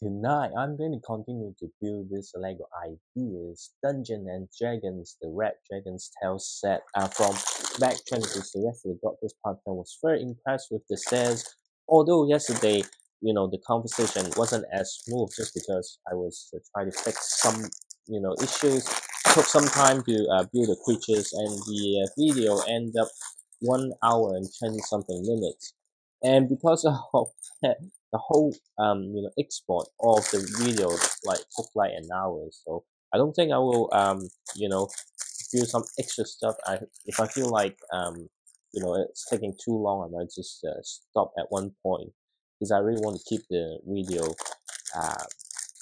Tonight, I'm going to continue to build this Lego Ideas Dungeon and Dragons, the Red Dragon's Tale set from back 22. So yesterday, got this part and was very impressed with the sales. Although yesterday, the conversation wasn't as smooth just because I was trying to fix some, issues. Took some time to build the creatures, and the video ended up 1 hour and 20 something minutes. And because of that, the whole export of the video like took like an hour. So I don't think I will do some extra stuff. If I feel like it's taking too long, I might just stop at one point because I really want to keep the video uh,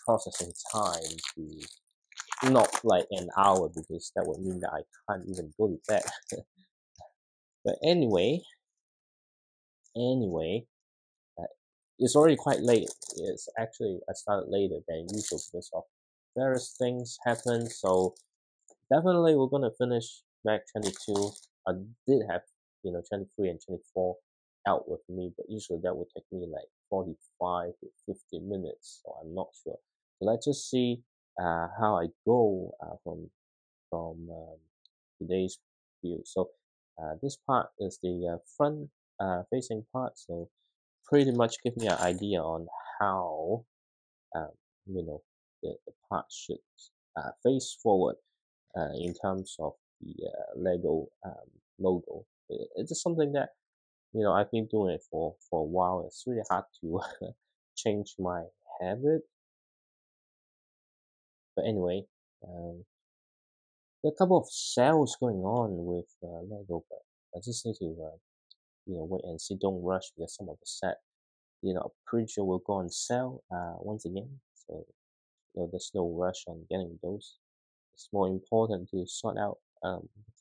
processing time to not like an hour, because that would mean that I can't even go to bed. But anyway, uh, it's already quite late. It's actually I started later than usual because of various things happen. So definitely we're gonna finish back 22. I did have 23 and 24 out with me, but usually that would take me like 45 to 50 minutes. So I'm not sure. So let's just see how I go from today's view. So this part is the front facing part. So pretty much give me an idea on how um, the part should face forward in terms of the Lego logo. It's just something that I've been doing it for a while. It's really hard to change my habit. But anyway, there are a couple of sales going on with Lego, but I just need to wait and see. Don't rush because some of the set pretty sure will go on sale once again. So there's no rush on getting those. It's more important to sort out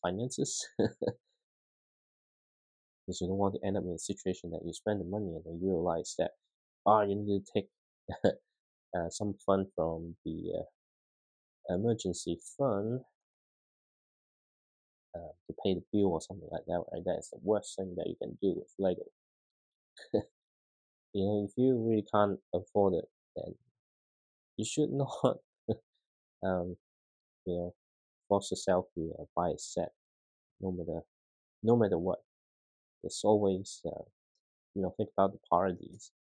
finances because you don't want to end up in a situation that you spend the money and then you realize that you need to take some fund from the emergency fund to pay the bill or something like that. Right? That is the worst thing that you can do with Lego. If you really can't afford it, then you should not, um, you know, force yourself to buy a set, no matter what. There's always, think about the priorities,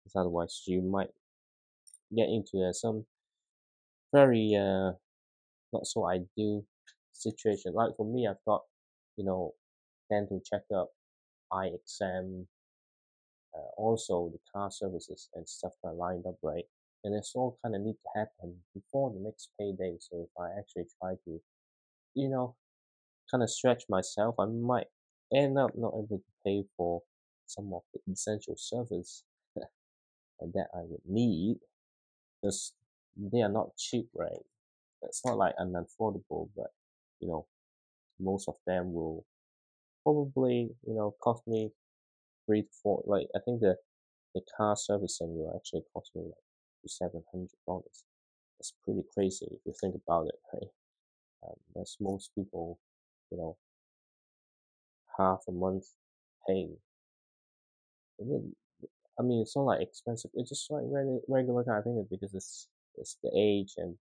because otherwise you might get into some very not so ideal situation. Like for me, I've got, you know, dental checkup, eye exam, also the car services and stuff kind of lined up, right? And it's all kind of need to happen before the next payday. So if I actually try to, you know, kind of stretch myself, I might end up not able to pay for some of the essential service that I would need, because they are not cheap, right? It's not like unaffordable, but you know, most of them will probably cost me 3 to 4. Like I think the car servicing will actually cost me like $700. That's pretty crazy if you think about it, right? That's most people, you know, half a month paying. I mean, it's not like expensive. It's just like regular kind of thing. Because it's the age, and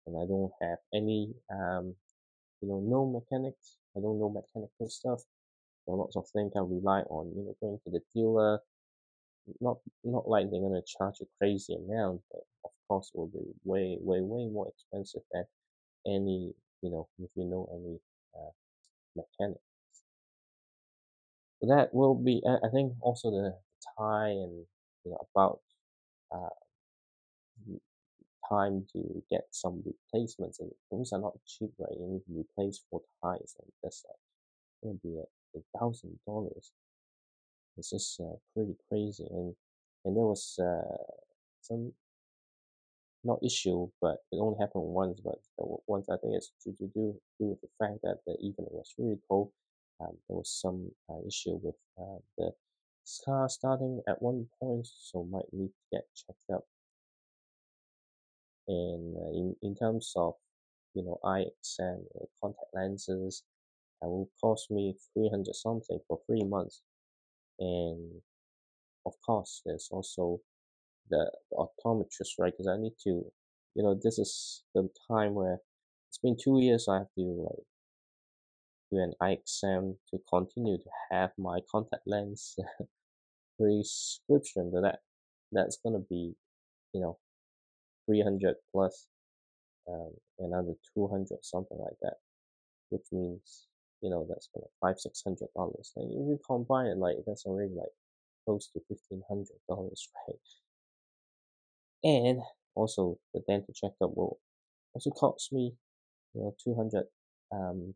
I don't have any no mechanics. I don't know mechanical stuff. So lots of things I rely on going to the dealer. Not like they're gonna charge a crazy amount, but of course it will be way more expensive than any if you know any mechanic. So that will be I think also the time, and about uh, time to get some replacements, and those are not cheap, right? You need to replace 4 tires, and that's going to be $1,000. It's just pretty crazy, and there was some not issue, but it only happened once. But once I think it's to do with the fact that the evening was really cold. There was some issue with the car starting at one point, so might need to get checked up. And in terms of eye exam, contact lenses, will cost me 300 something for 3 months. And of course, there's also the optometrist, right? Because I need to, this is the time where it's been 2 years. I have to like do an eye exam to continue to have my contact lens prescription. That's gonna be, you know 300 plus, another 200, something like that, which means, that's gonna $500-600. And if you combine it, like that's already like close to $1,500, right? And also the dental checkup will also cost me, 200 um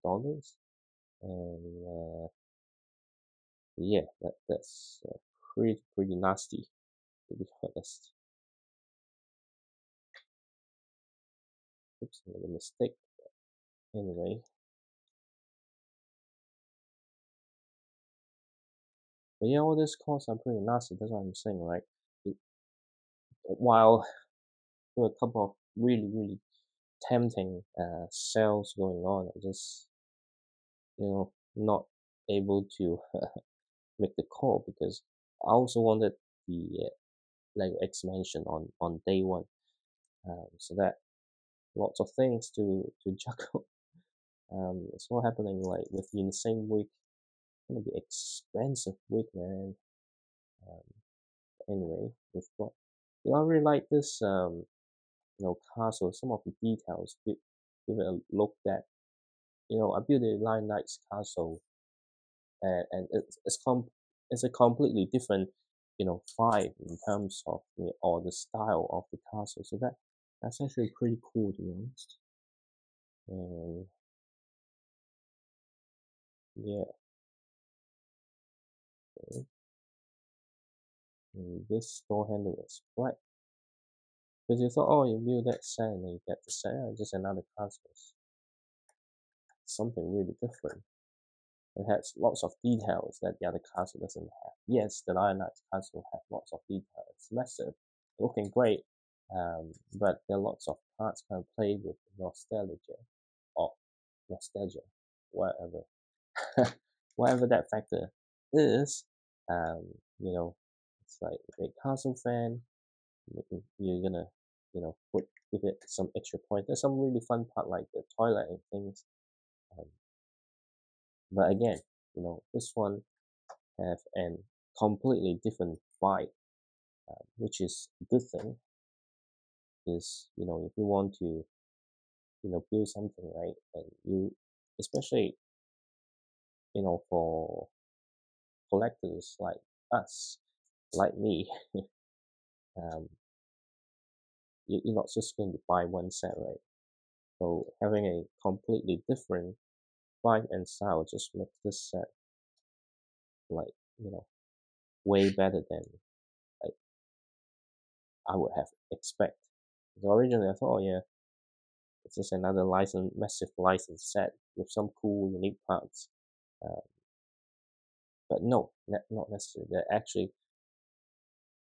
dollars. And yeah, that's pretty nasty, to be honest. Oops, I made a mistake. Anyway, but yeah, all these costs are pretty nasty. That's what I'm saying, right? It- While there were a couple of really tempting sales going on, I just, not able to make the call because I also wanted the, like X mentioned, on day one, so that lots of things to juggle. It's all happening like within the same week. It's gonna be expensive week, man. Um, anyway, we've got. I really like this, castle. Some of the details. Give it a look that, I built a Lion Knight's castle, and it's a completely different, vibe in terms of or the style of the castle. So that's actually pretty cool, to be honest. And yeah, okay. And this store handle is right. Because you thought, oh, you view that set and then you get the set, just another castle. It's something really different. It has lots of details that the other castle doesn't have. Yes, the Lion Knight's castle has lots of details. It's massive, looking great, but there are lots of parts kind of played with nostalgia, or nostalgia, whatever, whatever that factor is. Um, it's like if you're a castle fan, you're gonna, give it some extra point. There's some really fun part like the toilet and things. Um, but again, this one have an completely different vibe, which is a good thing. Is, if you want to, build something, right, and you, especially, for collectors like us, like me, um, you're not just going to buy one set, right? So having a completely different vibe and style just makes this set like, way better than like I would have expect. So originally I thought, oh yeah, it's just another massive license set with some cool, unique parts. Uh, but no, not necessarily. There are actually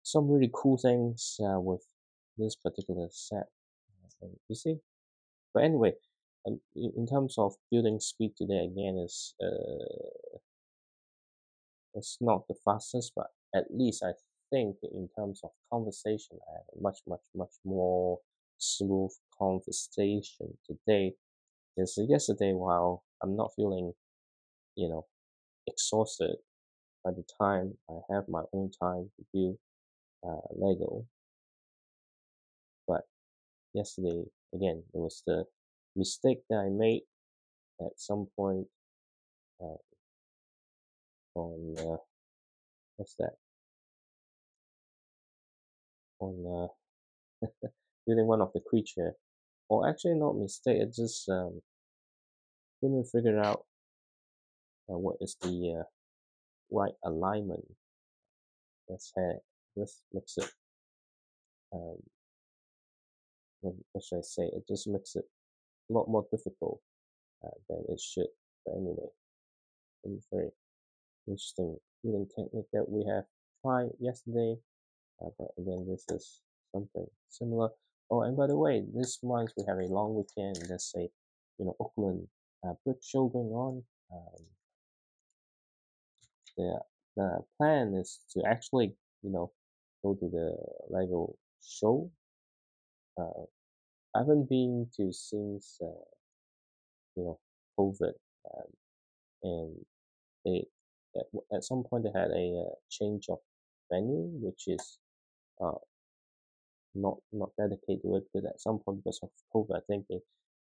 some really cool things with this particular set. You see? But anyway, in terms of building speed today, again, is it's not the fastest, but at least I think in terms of conversation, I have a much more smooth conversation today. Because yesterday, while I'm not feeling, you know, exhausted by the time I have my own time to do Lego, but yesterday again, it was the mistake that I made at some point uh, on what's that on building one of the creature, or actually not mistake. It just couldn't figure out what is the right alignment. Let's have this makes it um, what should I say? It just makes it a lot more difficult than it should. But anyway, it's very interesting healing technique that we have tried yesterday. But again, this is something similar. Oh, and by the way, this month we have a long weekend. There's a, Auckland brick show going on. The the plan is to actually, go to the Lego show. Uh, I haven't been to since you know COVID, um, and they at, at some point they had a change of venue, which is uh, not dedicated to it because at some point because of COVID, I think they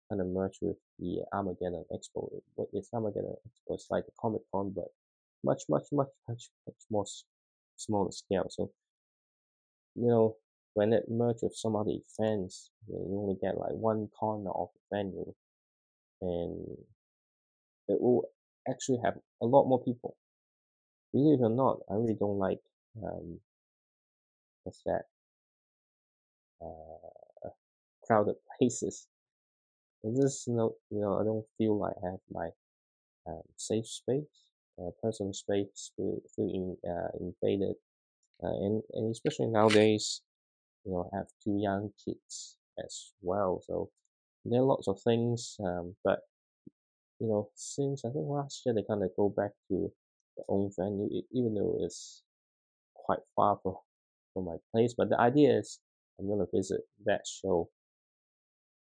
kind of merged with the Armageddon Expo. What is Armageddon Expo? It's like a Comic Con, but much more smaller scale. So when it merged with some other events, you only get like one corner of the venue, and it will actually have a lot more people. Believe it or not, I really don't like what's that crowded places. It's just I don't feel like I have my safe space, personal space feel invaded, and especially nowadays, I have two young kids as well, so there are lots of things, but since I think last year they kind of go back to their own venue, even though it's quite far from my place. But the idea is I'm gonna visit that show.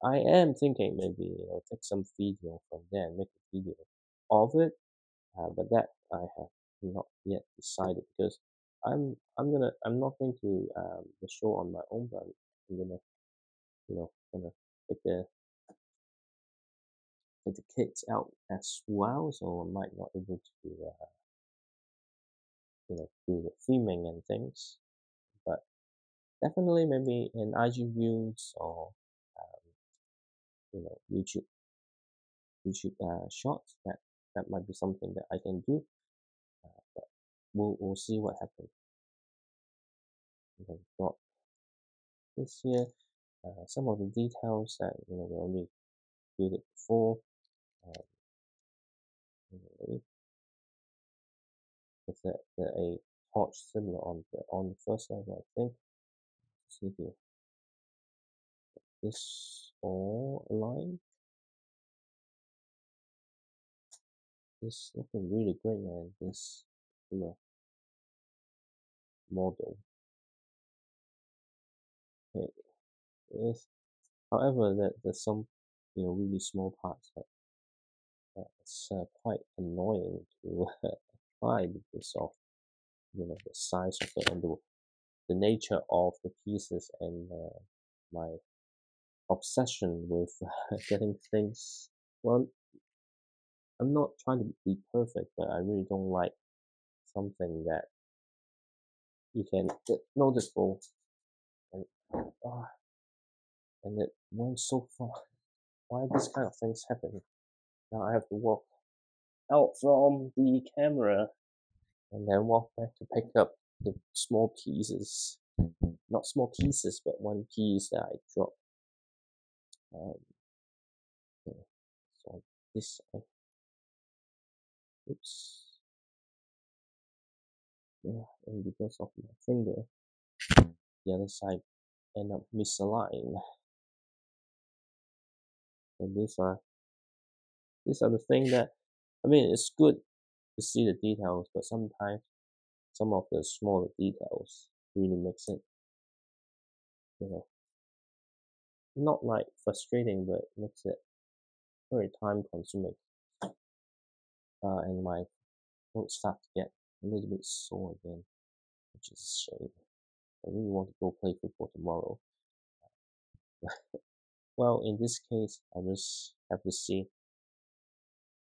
I am thinking maybe take some video from there and make a video of it, but that I have not yet decided because I'm not going to the show on my own, but I'm gonna take the kids out as well, so I might not able to do the filming and things, but definitely maybe in IG views or YouTube shorts that might be something that I can do, but we'll see what happens. Okay, got this here. Some of the details that we only viewed it before. Uh, anyway, with a torch similar on the first level, I think. See here, this all aligned. This looking really great, man. This model. Okay, yes. However, there's some really small parts that's quite annoying to apply because of the size of it and the nature of the pieces and my obsession with getting things. Well, I'm not trying to be perfect, but I really don't like something that you can get noticeable and uh, and it went so far. Why this kind of things happen? Now I have to walk out from the camera and then walk back to pick up the small pieces. Not small pieces, but one piece that I dropped. Um, yeah. So this side. Oops. Yeah, and because of my finger, the other side end up misaligned. So these are the things that it's good to see the details, but sometimes some of the smaller details really makes it you know not like frustrating, but makes it very time consuming. And my throat start to get a little bit sore again, which is a shame. I really want to go play football tomorrow. Well, in this case, I just have to see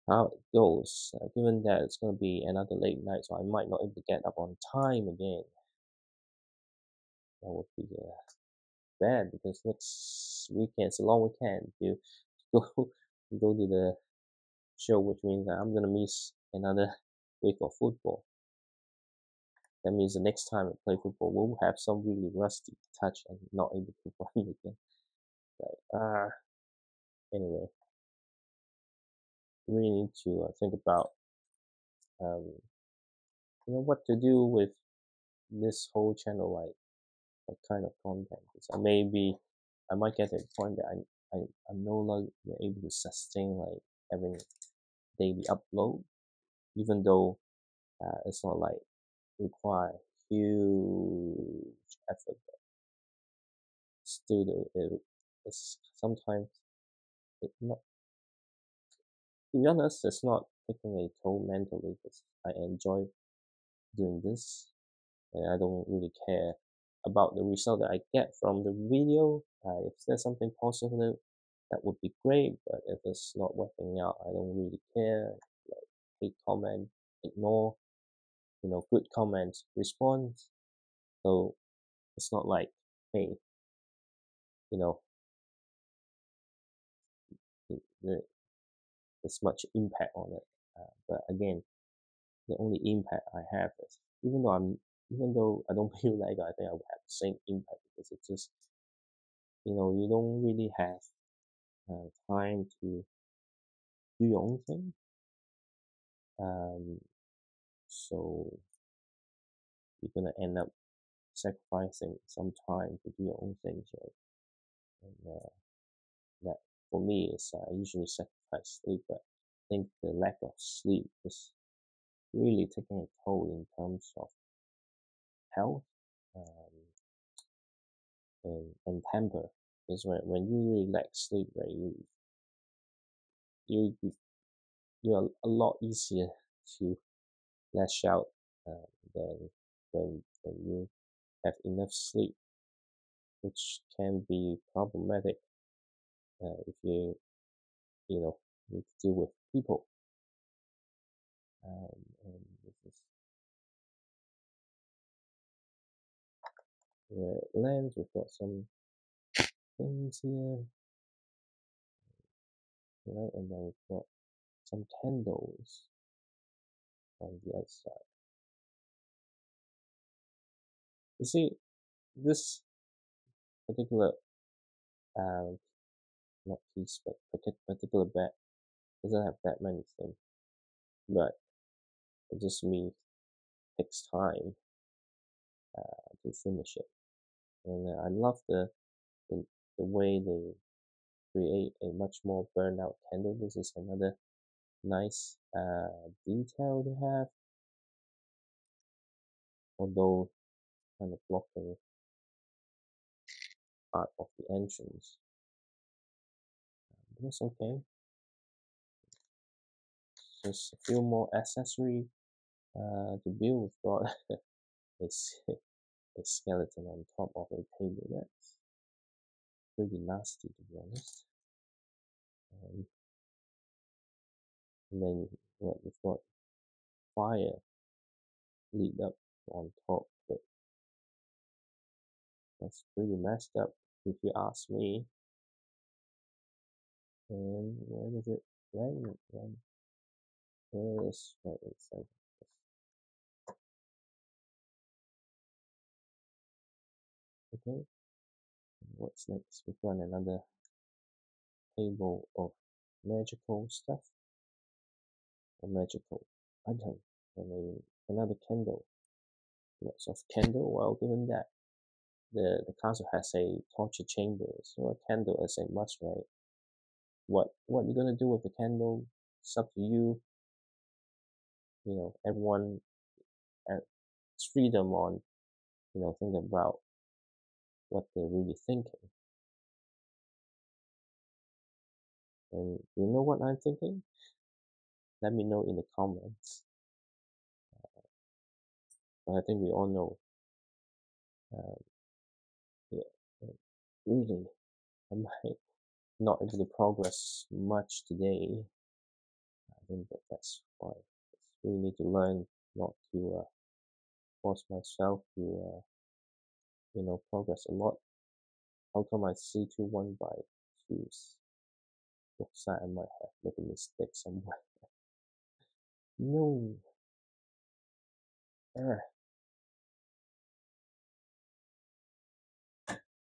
how it goes. Given that it's going to be another late night, so I might not able to get up on time again. That would be bad because next weekend it's a long weekend to go go to the show, which means that I'm gonna miss another week of football. That means the next time I play football, we'll have some really rusty touch and not able to run again. Right. Anyway, we really need to think about um, what to do with this whole channel, like what kind of content. So maybe I might get to a point that I'm no longer able to sustain like having daily upload, even though it's not like require huge effort. But still, it's sometimes not. To be honest, it's not taking a toll mentally because I enjoy doing this, and I don't really care about the result that I get from the video. If there's something positive, that would be great. But if it's not working out, I don't really care. Like hate comment, ignore. Good comments, respond. So it's not like, hey, you know, there's much impact on it. But again, the only impact I have is even though I don't feel like I think I would have the same impact because it's just you don't really have time to do your own thing. Um, so you're gonna end up sacrificing some time to do your own things, right? And that for me is I usually sacrifice sleep, but I think the lack of sleep is really taking a toll in terms of health and temper. Because when you really lack sleep, right, you you're a lot easier to lash out than when you have enough sleep, which can be problematic if you need to deal with people. And this is where it lands. We've got some things here, right? And then we've got some candles on the other side. You see, this particular, um, not piece, but particular bed doesn't have that many things, but it just means it takes time to finish it. And I love the the way they create a much more burned out candle. This is another nice detail they have, although kind of blocking part of the entrance. But it's okay. Just a few more accessory to build. We've got a skeleton on top of a table. That's pretty nasty, to be honest. And then what we've got fire lit up on top, but that's pretty messed up if you ask me. And where does it land? This right inside. Okay, what's next? We've got another table of magical stuff or magical item. I mean, another candle. Lots of candle. Well, given that the castle has a torture chamber, so a candle is a must, right? What you're gonna do with the candle? It's up to you. Everyone has freedom on think about what they're really thinking. And you know what I'm thinking? Let me know in the comments. But I think we all know. Uh, yeah, really, I might not able to progress much today. I think that's why. We need to learn not to force myself to progress a lot. How come I see 2-1 by twos? Looks like I might have made a mistake somewhere. No.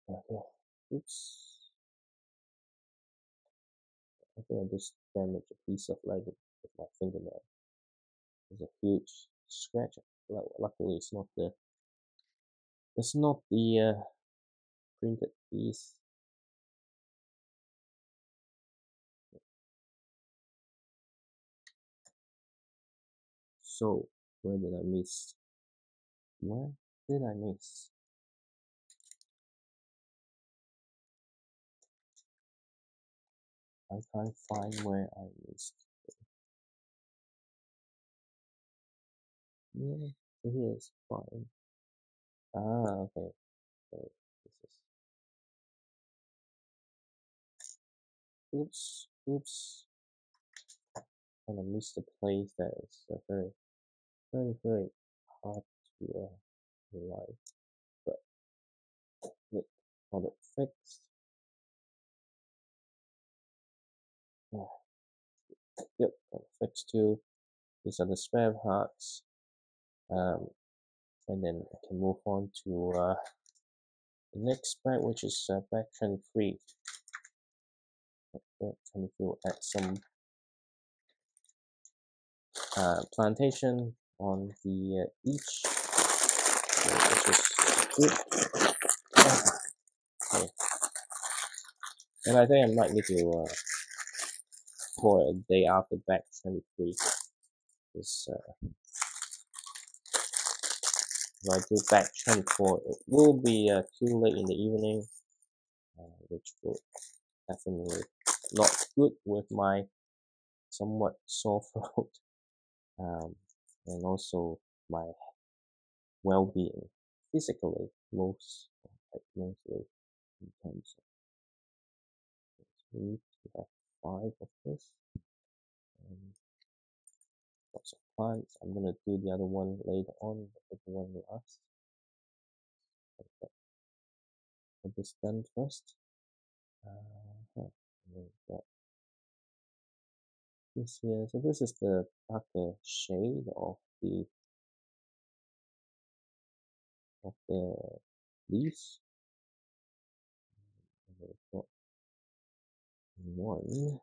Okay. Oops. I think I just damaged a piece of Lego with my fingernail. There's a huge scratch. Luckily, it's not the printed piece. So where did I miss? Where did I miss? I can't find where I missed. Yeah, so here's fine. Ah, okay. So this is oops. Kind of missed the place that is very hard to realize. But look, got it fixed. Oh, yep, got it fixed too. These are the spare parts. Um, and then I can move on to the next bag, which is bag 23. Bag 23 will add some plantation on the beach, which is good. Okay. And I think I might need to pour a day after bag 23. Because if I do bag 24, it will be too late in the evening, which will definitely not good with my somewhat sore throat, and also my well-being physically, mostly in terms of we have 5 of this and lots of plants. I'm gonna do the other one later on, but the one last. Get this done first. And then got this here. So this is the darker shade of the leaves. And we've got one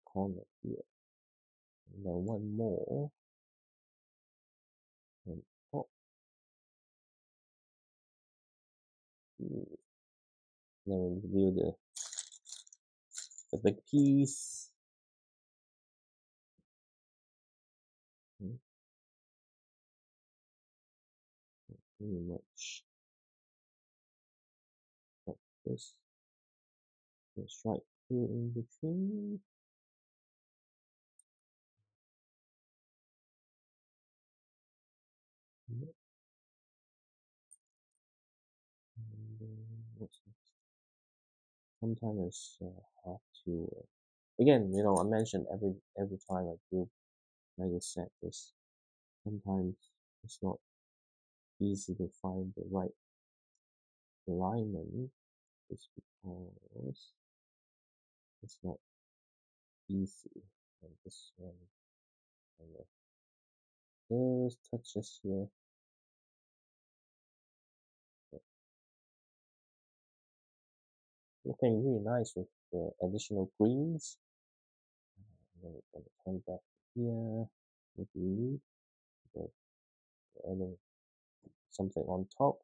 corner here, and then one more on top. Then we do the big piece. Pretty much got this right here in between. And what's next? Sometimes it's hard to again, I mentioned every time I do mega set this, sometimes it's not easy to find the right alignment, just because it's not easy. And this one kind of just touches here. But looking really nice with the additional greens. And then we're going to come back here with the leaf. Adding something on top.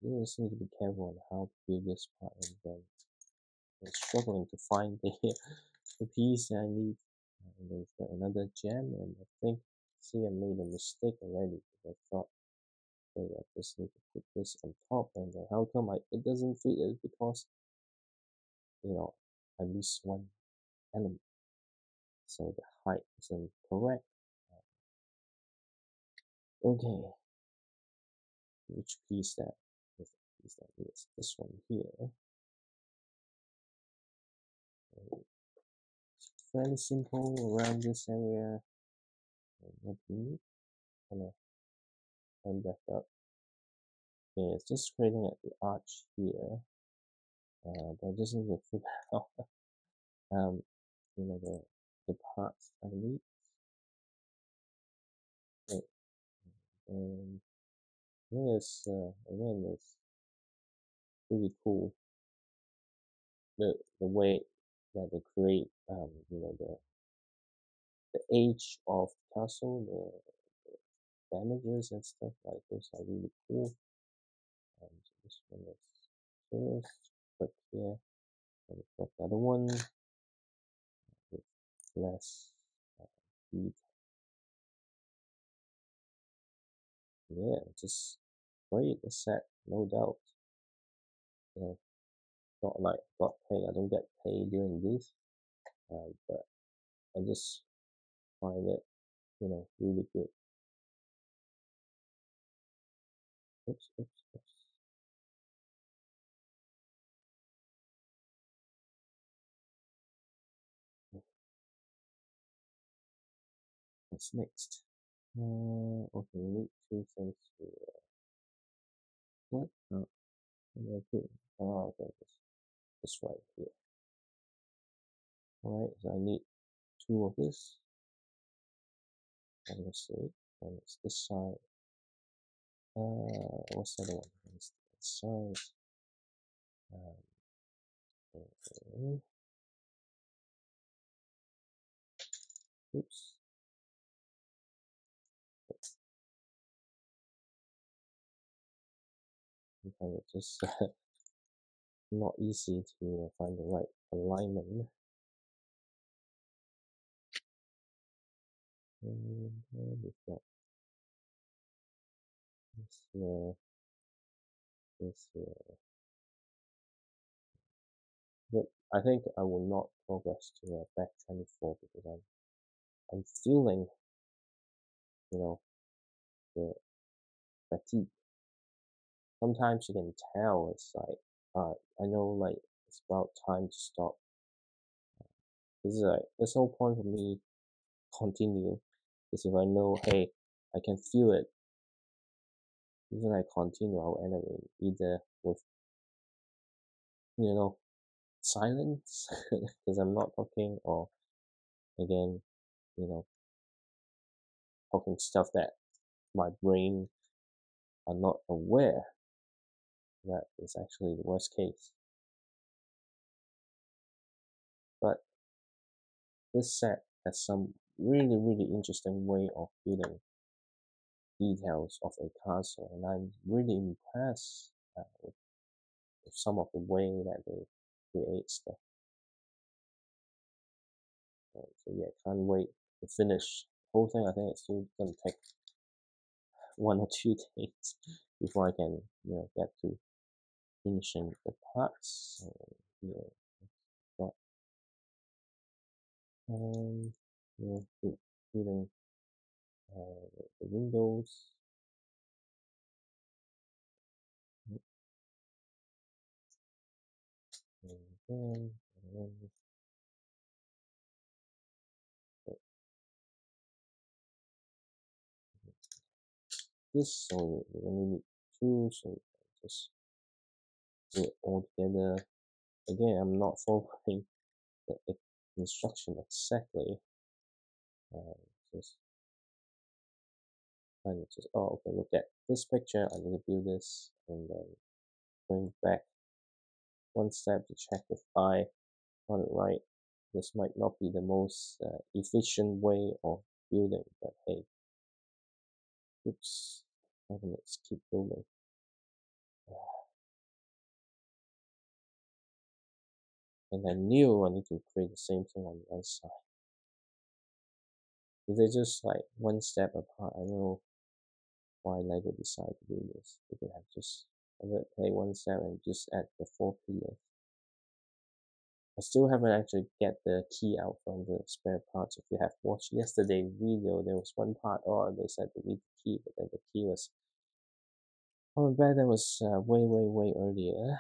You just need to be careful on how to do this part, and then I'm struggling to find the piece that I need. And then we've got another gem, and I think, see, I made a mistake already because I thought, okay, I just need to put this on top, and then how come it doesn't fit? Is because I missed one element, so the height isn't correct. Okay, which piece that is the piece that is this one here. Fairly simple around this area. What we need, gonna turn back up. Okay, it's just creating an arch here, but I just need to figure out the parts I need. Okay. And it's again, it's pretty cool the way that they create the age of the castle, the damages and stuff like those are really cool. So this one is first, click here, and we've got the other one with less detail. Yeah, just great set, no doubt. you know, not like got paid. I don't get paid doing this, but I just find it, really good. Oops, oops, oops. What's next? Okay, we need two things to what? Where did I put it? Oh, okay, this right here. All right, so I need two of this. And let's see, and it's this side. What's the other one? It's this side. Okay. Oops. Sometimes it's just not easy to find the right alignment. And we've got this here, this here. But I think I will not progress to a back 24 because I'm feeling, you know, the fatigue. Sometimes you can tell it's like, I know like it's about time to stop. This is like, there's no point for me continue because if I know, hey, I can feel it, even I continue, I'll end up either with, silence because I'm not talking, or again, you know, talking stuff that my brain are not aware that is actually the worst case. But this set has some really, really interesting way of building details of a castle, and I'm really impressed with some of the way that they create stuff. So yeah, can't wait to finish the whole thing. I think it's still gonna take 1 or 2 days before I can, get to finishing the parts. So, yeah, got building the windows. And then this, so we only need two, so just do it all together. Again, I'm not following the instruction exactly. Just kind of just, oh, okay, look at this picture, I need to build this, and then going back one step to check if I got it right. This might not be the most efficient way of building, but hey, oops, let's keep building. And I knew I need to create the same thing on the other side. If they're just like one step apart, I don't know why Lego decided to do this. They could have just hey, one step and just add the 4 pillars. I still haven't actually get the key out from the spare parts. If you have watched yesterday's video, there was one part, they said they need the key, but then the key was coming back. That was way, way, way earlier,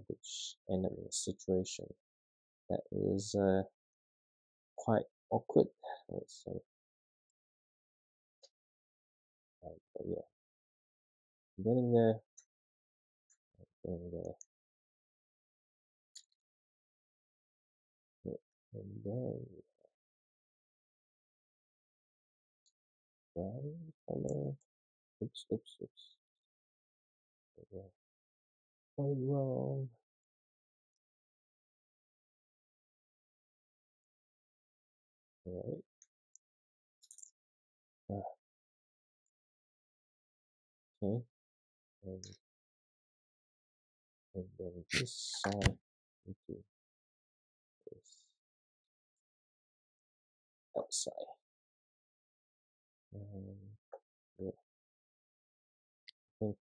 which ended in a situation that is quite awkward, I would say. But yeah, getting there, getting there. And then brown color. Oops, oops, oops. Quite wrong. Alright. Okay. And then this side into this outside. Yeah, I think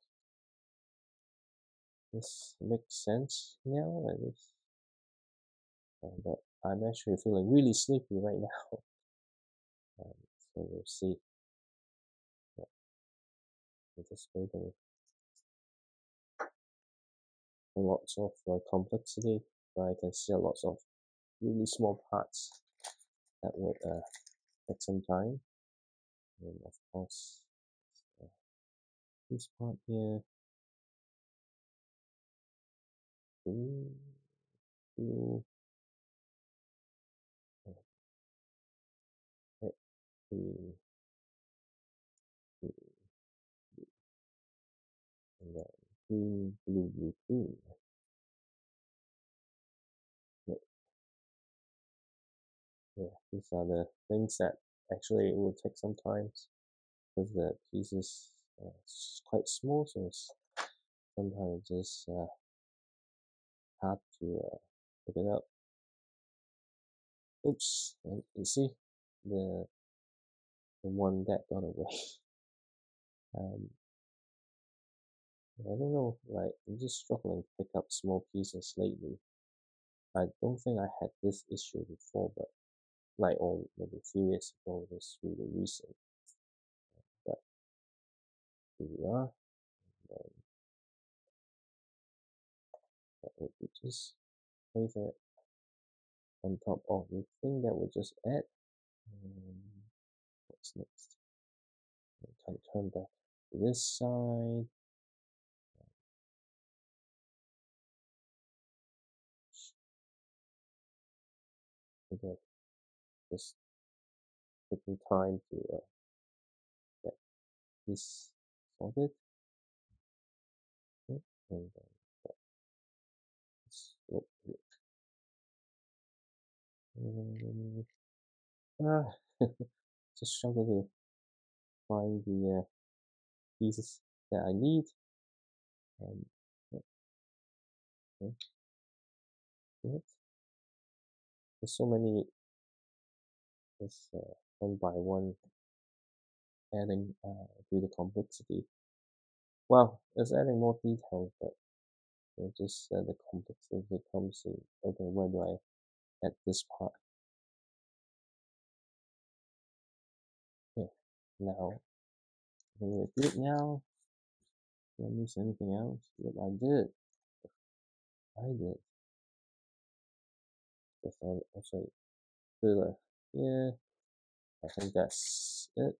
this makes sense now, but I'm actually feeling really sleepy right now. Um, so we'll see. Yeah, I'm just waiting for lots of complexity, but I can see a lots of really small parts that would take some time. And of course, uh, this part here, ooh, ooh, uh, green, green, and then green, blue, blue, green. Yeah, yeah, these are the things that actually it will take some time because the pieces quite small, so it's sometimes just hard to pick it up. Oops, and you see the the one that got away. Um, I don't know, like I'm just struggling to pick up small pieces lately. I don't think I had this issue before, but like or maybe a few years ago, it's really recent. But here we are. And that would be just place it on top of the thing that we just add. And what's next? I can turn back to this side. Again, just taking time to get this sorted. Okay, and then let's look at it. Ah, just struggle to find the pieces that I need. And okay, good. There's so many, just one by one, adding to the complexity. Well, it's adding more detail, but just the complexity comes in. Okay, where do I add this part? Okay, now we're good now. Did I miss anything else? Yep, I did. I did. Just also filler. Yeah, I think that's it.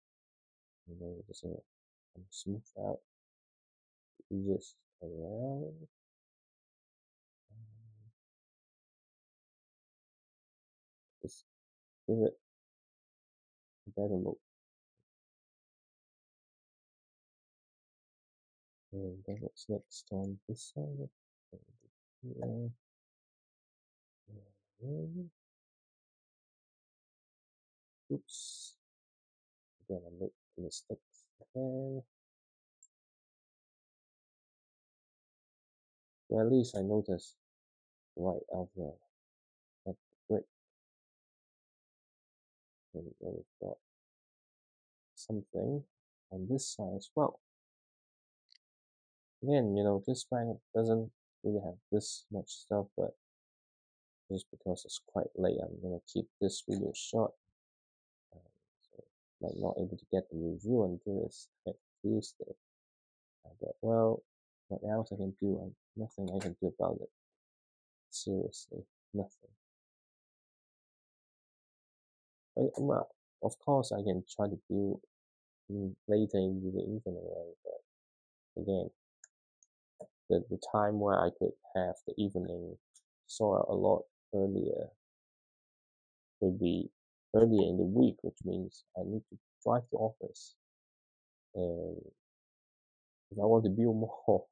And then we're just gonna smooth out the edges around. Just give it a better look. And then what's next on this side? Yeah. And oops. Again, I make mistakes again. Well, at least I noticed right out there at the brick. And then we've got something on this side as well. Again, this bank doesn't really have this much stuff, but just because it's quite late, I'm gonna keep this video short. So I'm not able to get the review until it's next Tuesday. But well, what else I can do? Nothing I can do about it. Seriously, nothing. Well, of course, I can try to do later in the evening, right? But again, the time where I could have the evening sort out a lot earlier would be earlier in the week, which means I need to drive to office. And if I want to build more,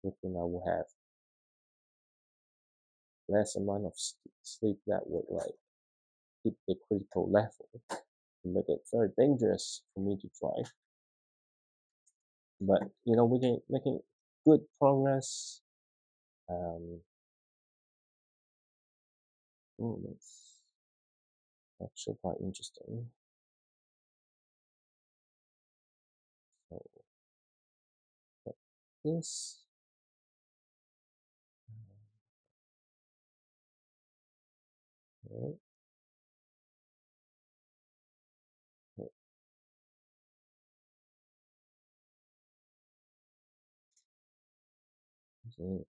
then I will have less amount of sleep that would like hit the critical level to make it very dangerous for me to drive. But we're making good progress. That's actually quite interesting. So this Alright. So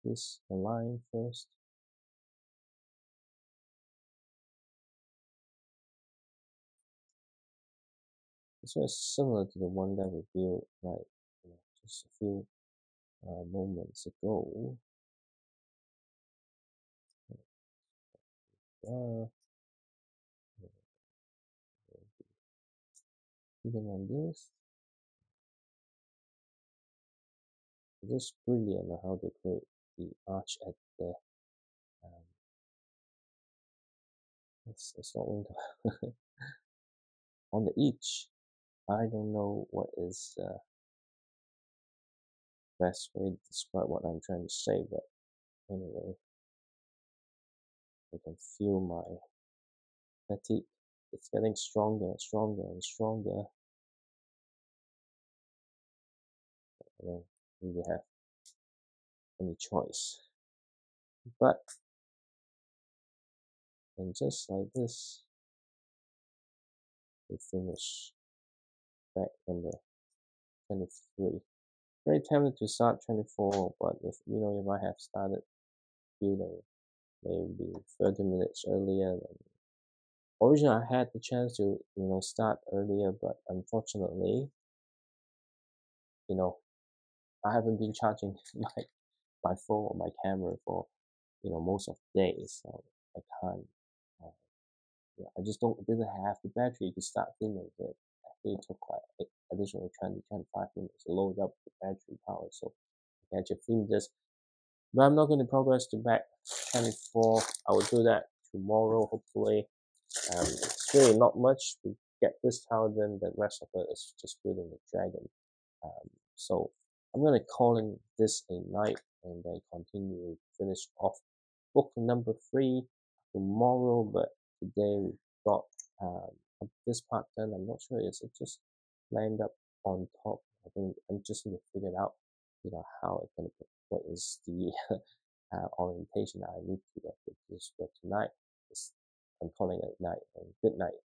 this align first. This one is similar to the one that we built like just a few moments ago. Even on this, it's just brilliant how they create the arch at the it's not going to on the edge. I don't know what is best way to describe what I'm trying to say, but anyway, I can feel my fatigue. It's getting stronger and stronger and stronger. I don't really have any choice. But and just like this, we finish back number 23. Very tempted to start 24, but if I have started building maybe 30 minutes earlier, then originally I had the chance to start earlier, but unfortunately, I haven't been charging my phone or my camera for most of the day, so I can't. I just didn't have the battery to start filming. It actually took like additional 20-25 minutes to load up the battery power, so I can actually film this. But I'm not going to progress to back 24. I will do that tomorrow, hopefully. It's really not much. We get this tower, then the rest of it is just building the dragon. So I'm going to calling this a night and then continue finish off book number 3 tomorrow. But today we got this part done. I'm not sure it's just lined up on top. I think I'm just going to figure out how it's going to put, what is the orientation that I need to work with this. But tonight I'm calling it night and good night.